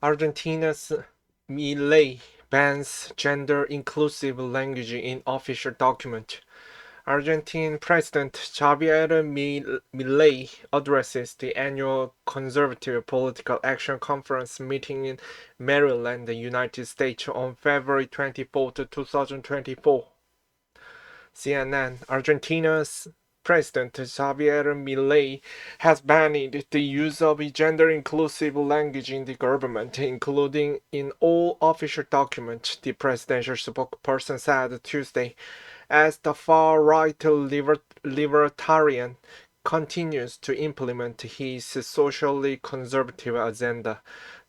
Argentina's Milei bans gender-inclusive language in official document. Argentine President Javier Milei addresses the annual Conservative Political Action Conference meeting in Maryland, United States on February 24, 2024. CNN, Argentina's President Javier Milei has banned the use of gender-inclusive language in the government, including in all official documents, the presidential spokesperson said Tuesday, as the far-right libertarian continues to implement his socially conservative agenda.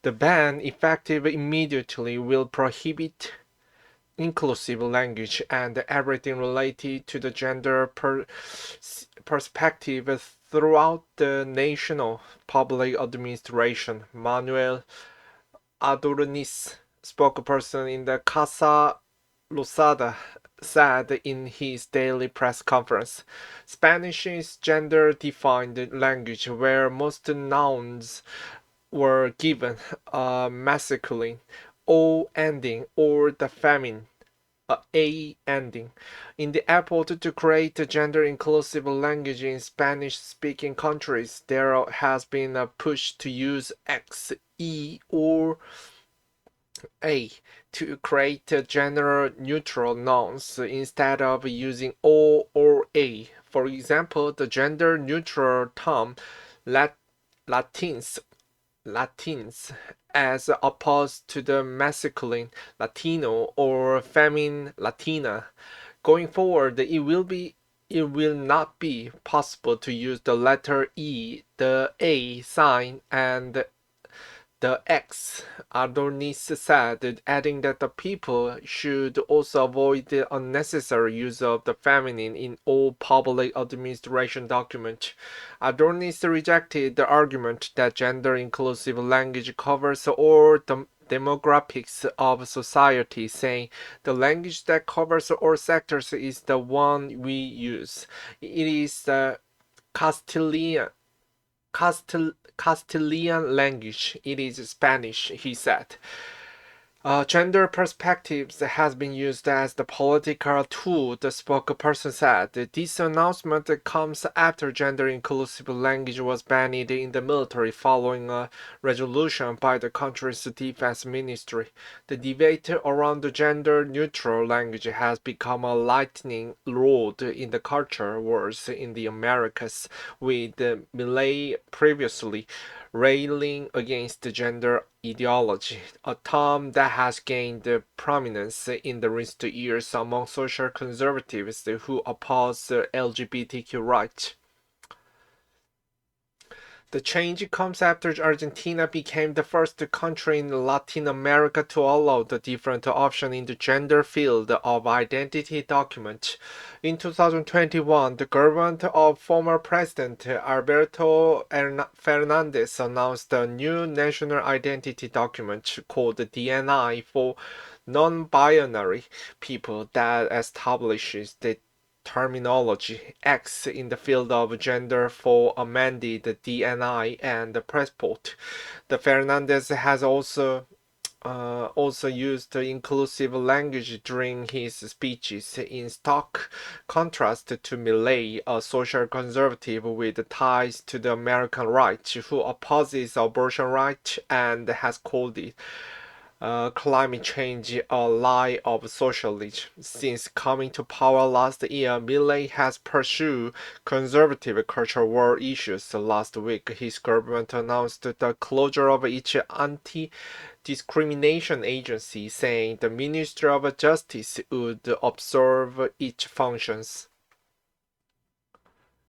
The ban, effective immediately, will prohibit inclusive language and everything related to the gender perspective throughout the national public administration. Manuel Adornis, spokesperson in the Casa Rosada, said in his daily press conference. Spanish is gender-defined language where most nouns were given a masculine O ending or the feminine A ending. In the effort to create a gender-inclusive language in Spanish-speaking countries, there has been a push to use X, E, or A to create gender-neutral nouns instead of using O or A. For example, the gender-neutral term Latins as opposed to the masculine Latino or feminine Latina. Going forward, it will not be possible to use the letter E, the A sign, and the X, Adonis said, adding that the people should also avoid the unnecessary use of the feminine in all public administration documents. Adonis rejected the argument that gender-inclusive language covers all the demographics of society, saying the language that covers all sectors is the one we use. It is the Castilian language. It is Spanish, he said. Gender perspectives has been used as the political tool, the spokesperson said. This announcement comes after gender-inclusive language was banned in the military following a resolution by the country's defense ministry. The debate around the gender-neutral language has become a lightning rod in the culture wars in the Americas, with Milei previously railing against gender ideology, a term that has gained prominence in the recent years among social conservatives who oppose LGBTQ rights. The change comes after Argentina became the first country in Latin America to allow the different option in the gender field of identity document. In 2021, the government of former President Alberto Fernandez announced a new national identity document called DNI for non-binary people that establishes the terminology X in the field of gender for amended DNI and passport. The Fernandez has also used inclusive language during his speeches, in stark contrast to Milei, a social conservative with ties to the American right, who opposes abortion rights and has called it climate change a lie of socialism. Since coming to power last year, Milei has pursued conservative culture war issues. Last week, his government announced the closure of each anti-discrimination agency, saying the Ministry of Justice would observe its functions.